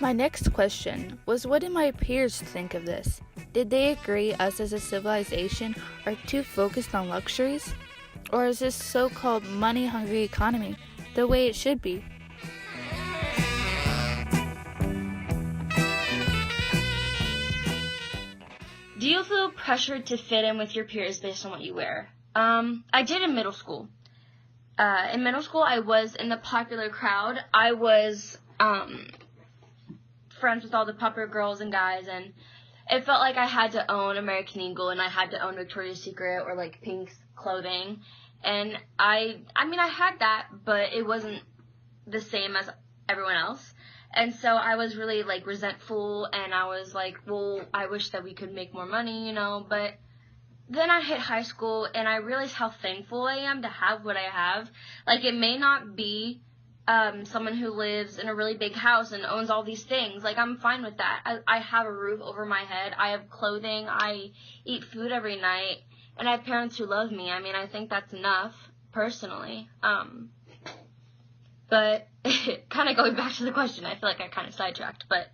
My next question was, what did my peers think of this? Did they agree us as a civilization are too focused on luxuries? Or is this so-called money-hungry economy the way it should be? Do you feel pressured to fit in with your peers based on what you wear? I did in middle school. In middle school, I was in the popular crowd. I was friends with all the popular girls and guys, and it felt like I had to own American Eagle and I had to own Victoria's Secret or like Pink's clothing. And I had that, but it wasn't the same as everyone else. And so I was really like resentful, and I was like, well, I wish that we could make more money, but then I hit high school and I realized how thankful I am to have what I have. Like, it may not be someone who lives in a really big house and owns all these things. Like, I'm fine with that. I have a roof over my head. I have clothing. I eat food every night. And I have parents who love me. I think that's enough, personally. But kind of going back to the question, I feel like I kind of sidetracked. But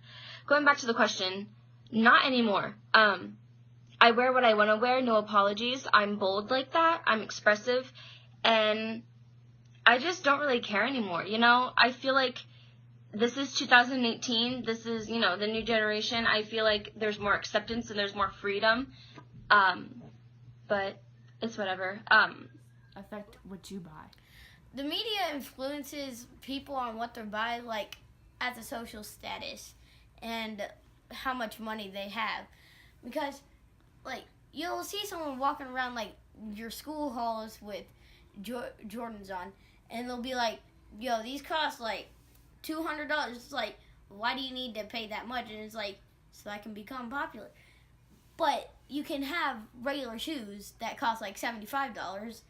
going back to the question, not anymore. I wear what I want to wear, no apologies. I'm bold like that. I'm expressive. And I just don't really care anymore, I feel like this is 2018. This is, the new generation. I feel like there's more acceptance and there's more freedom. But it's whatever. Affect what you buy. The media influences people on what they buy, like, as a social status and how much money they have. Because, like, you'll see someone walking around, like, your school halls with Jordans on, and they'll be like, yo, these cost, like, $200. It's like, why do you need to pay that much? And it's like, so I can become popular. But you can have regular shoes that cost, like, $75,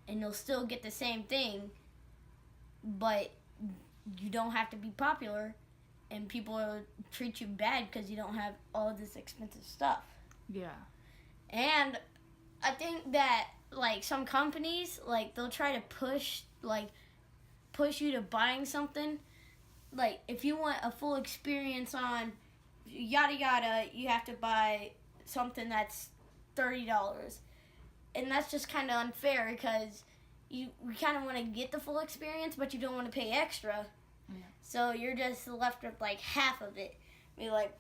and you'll still get the same thing, but you don't have to be popular, and people will treat you bad because you don't have all of this expensive stuff. Yeah. And I think that, like, some companies, like, they'll try to push you to buying something. Like, if you want a full experience on yada yada, you have to buy something that's $30. And that's just kind of unfair because you kind of want to get the full experience, but you don't want to pay extra. Yeah. So you're just left with, like, half of it. Be like,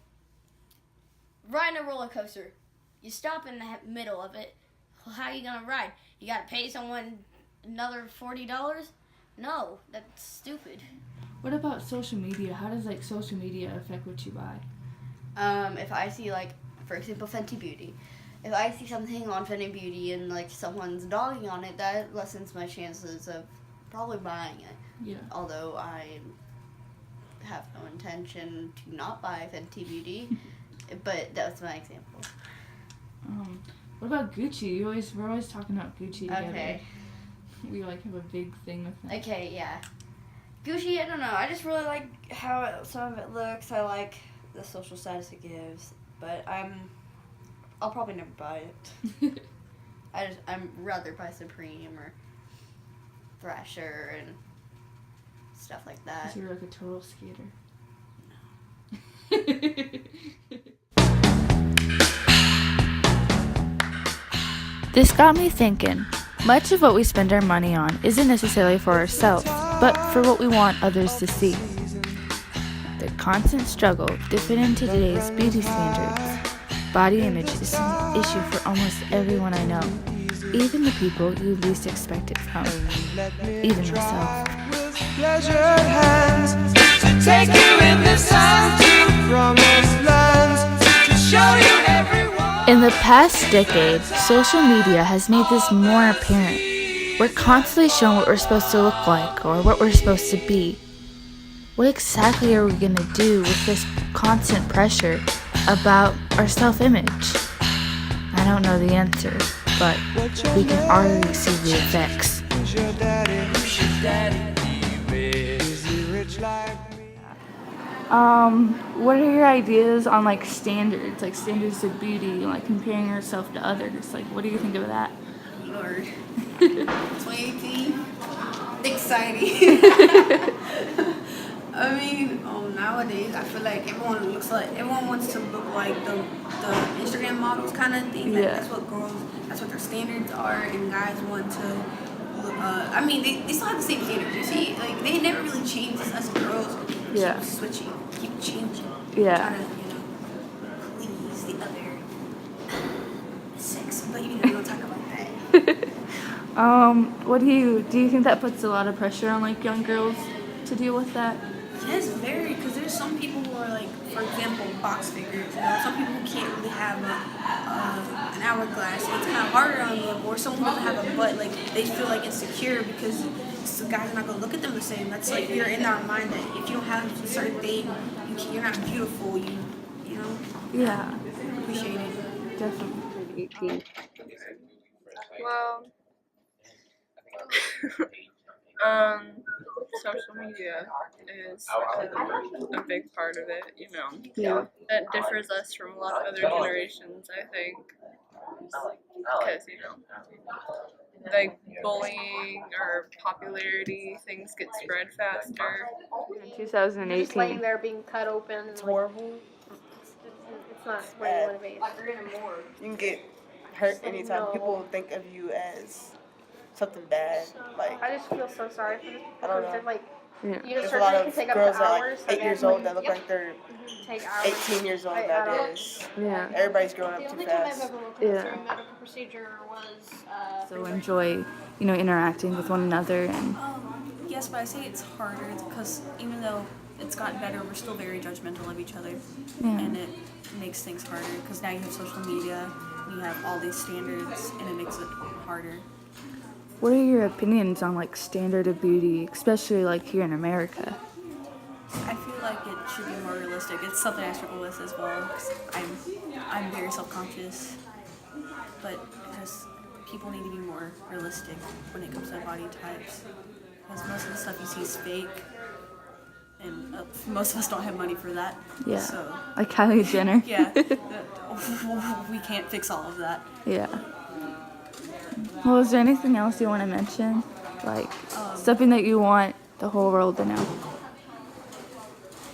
riding a roller coaster. You stop in the middle of it. Well, how are you going to ride? You got to pay someone another $40? No, that's stupid. What about social media? How does, like, social media affect what you buy? If I see, like, for example, Fenty Beauty. If I see something on Fenty Beauty and, like, someone's dogging on it, that lessens my chances of probably buying it. Yeah. Although I have no intention to not buy Fenty Beauty, but that's my example. What about Gucci? We're always talking about Gucci together. Okay. We, like, have a big thing with them. Okay, yeah. Gucci, I don't know. I just really like how some of it looks. I like the social status it gives, but I'll probably never buy it. I'm rather buy Supreme or Thrasher and stuff like that. So you're like a total skater. This got me thinking. Much of what we spend our money on isn't necessarily for ourselves, but for what we want others to see. The constant struggle to fit into today's beauty standards. Body image is an issue for almost everyone I know, even the people you least expect it from, even myself. Take you in the sun to promised lands, to show you everyone. In the past decade, social media has made this more apparent. We're constantly shown what we're supposed to look like or what we're supposed to be. What exactly are we going to do with this constant pressure about our self-image? I don't know the answer, but we can already see the effects. What are your ideas on, like, standards of beauty, like comparing yourself to others? Like, what do you think of that? Lord. 2018. Exciting. I mean, nowadays I feel like everyone wants to look like the Instagram models kind of thing. Like, Yeah. that's what their standards are, and guys want to. I mean, they still have the same standards. You see, like they never really changed. Us girls Yeah. keep switching, keep changing. Yeah. Trying to, please the other sex. But we don't talk about that. What do you think that puts a lot of pressure on like young girls to deal with that? Yes, very. Because there's some people who are like, for example, box figures. Some people who can't really have an hourglass. It's kind of harder on them. Or someone who doesn't have a butt, like they feel like insecure because the guy's not gonna look at them the same. That's like you're in our mind that if you don't have a certain thing, you're not beautiful. You know. Yeah, Appreciate it. definitely. 18. Well, social media is a big part of it, you know. Yeah. That differs us from a lot of other generations, I think. Because, you know, like bullying or popularity, things get spread faster. In You're just laying 2018. there being cut open. It's horrible. It's not where you want to be. You can get hurt anytime. People think of you as something bad. Like, I just feel so sorry for this I don't because know. they're like, Yeah. you know, There's a lot surgery of can take up girls to that are hours. like 8 years old that look like they're take hours. 18 years old I don't- nowadays. Yeah. Everybody's growing up The too only time I've fast. ever went Yeah. through a medical procedure was. So enjoy, interacting with one another and Yes, but I say it's harder because even though it's gotten better, we're still very judgmental of each other, Yeah. and it makes things harder because now you have social media, you have all these standards, and it makes it harder. what are your opinions on like standard of beauty, especially like here in America? I feel like it should be more realistic. It's something I struggle with as well because I'm very self-conscious, but just people need to be more realistic when it comes to body types because most of the stuff you see is fake, and most of us don't have money for that. Yeah. So Like Kylie Jenner. yeah, we can't fix all of that. Yeah. Well, is there anything else you want to mention? Like something that you want the whole world to know?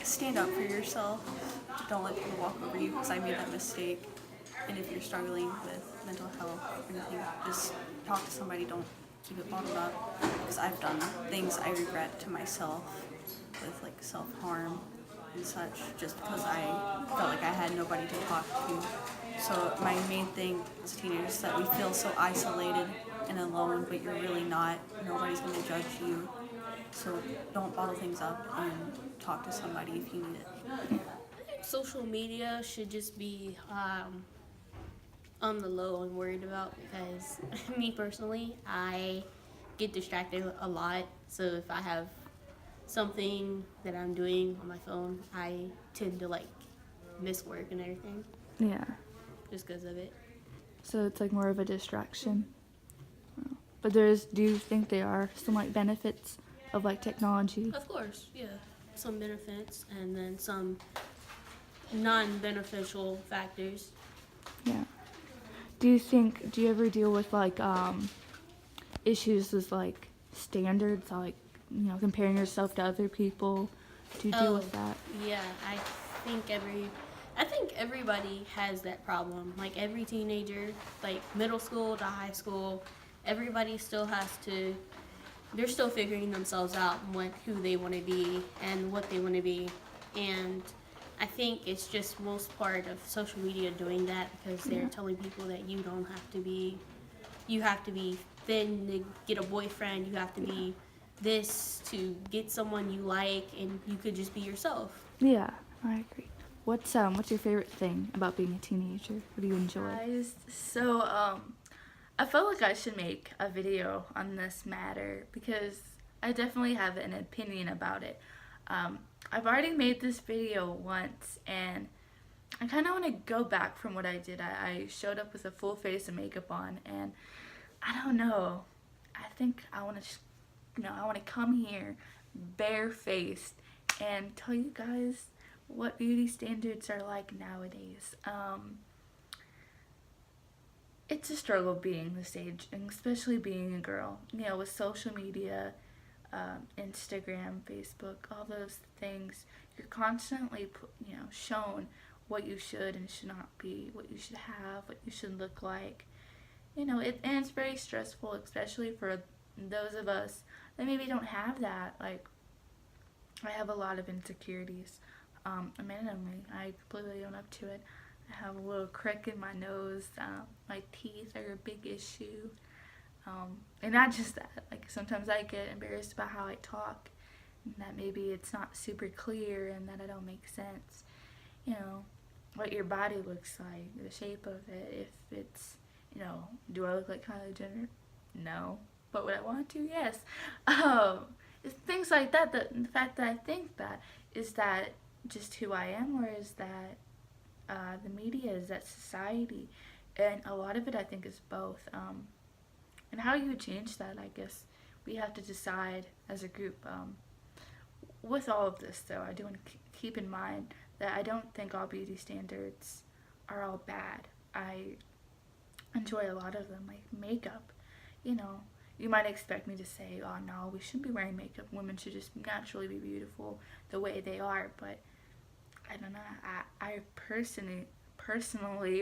Stand up for yourself. Don't let people walk over you because I made that mistake. And if you're struggling with mental health or anything, just talk to somebody. Don't keep it bottled up because I've done things I regret to myself with like self-harm and such just because I felt like I had nobody to talk to. So my main thing as a teenager is that we feel so isolated and alone, but you're really not. Nobody's going to judge you. So don't bottle things up and talk to somebody if you need it. Social media should just be on the low and worried about because me personally, I get distracted a lot. So if I have something that I'm doing on my phone, I tend to like miss work and everything Yeah. just because of it. So it's like more of a distraction. But do you think there are some like benefits of like technology? Of course, yeah, some benefits and then some non-beneficial factors. Yeah. Do you ever deal with like issues with like standards, like comparing yourself to other people? Do you deal with that? Yeah, I think everybody has that problem. Like every teenager, like middle school to high school, everybody still they're still figuring themselves out and who they want to be and what they want to be. And I think it's just most part of social media doing that because they're telling people that you have to be thin to get a boyfriend, you have to be this to get someone you like, and you could just be yourself. Yeah, I agree. What's your favorite thing about being a teenager? What do you enjoy? Guys, so I felt like I should make a video on this matter because I definitely have an opinion about it. I've already made this video once and I kind of want to go back from what I did. I showed up with a full face of makeup on and I don't know. I think I want to come here barefaced and tell you guys what beauty standards are like nowadays. It's a struggle being this age, and especially being a girl. With social media, Instagram, Facebook, all those things, you're constantly, shown what you should and should not be, what you should have, what you should look like. And it's very stressful, especially for those of us that maybe don't have that. Like, I have a lot of insecurities. Admittedly, I completely own up to it. I have a little crick in my nose. My teeth are a big issue. And not just that, like sometimes I get embarrassed about how I talk, and that maybe it's not super clear and that I don't make sense. What your body looks like, the shape of it, if it's, do I look like Kylie Jenner? No. But would I want to? Yes. It's things like that, the fact that I think that, is that just who I am, or is that the media, is that society? And a lot of it I think is both. And how you change that, I guess we have to decide as a group. With all of this, though, I do want to keep in mind that I don't think all beauty standards are all bad. I enjoy a lot of them, like makeup. You might expect me to say, oh no, we shouldn't be wearing makeup. Women should just naturally be beautiful the way they are. But I don't know. I personally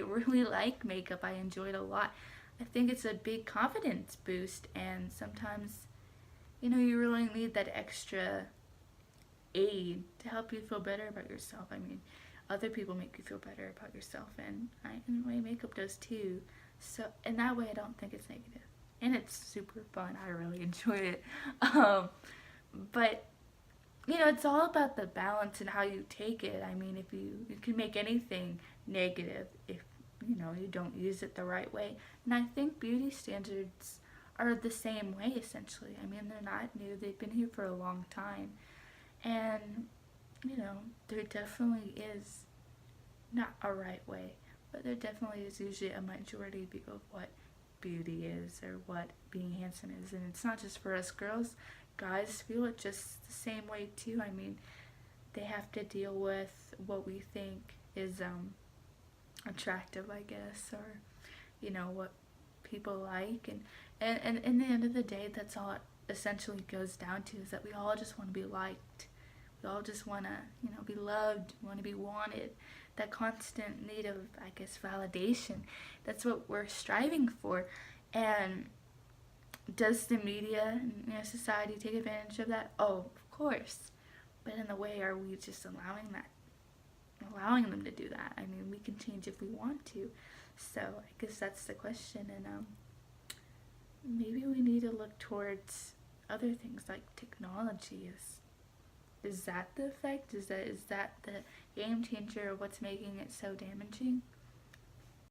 really like makeup. I enjoy it a lot. I think it's a big confidence boost, and sometimes, you really need that extra aid to help you feel better about yourself. I mean, other people make you feel better about yourself, and in a way, makeup does too. So, in that way, I don't think it's negative. And it's super fun. I really enjoy it. But, it's all about the balance and how you take it. I mean, if you can make anything negative if, you don't use it the right way. And I think beauty standards are the same way, essentially. I mean, they're not new. They've been here for a long time. And, there definitely is not a right way, but there definitely is usually a majority of what beauty is, or what being handsome is. And it's not just for us girls. Guys feel it just the same way too. I mean, they have to deal with what we think is attractive, I guess, or what people like, and in the end of the day, that's all it essentially goes down to, is that we all just want to be liked. We all just want to be loved, want to be wanted. That constant need of, I guess, validation. That's what we're striving for. And does the media and society take advantage of that? Oh, of course. But in a way, are we just allowing them to do that? I mean, we can change if we want to. So I guess that's the question. And maybe we need to look towards other things like technology. Is that the effect? Is that the game changer of what's making it so damaging?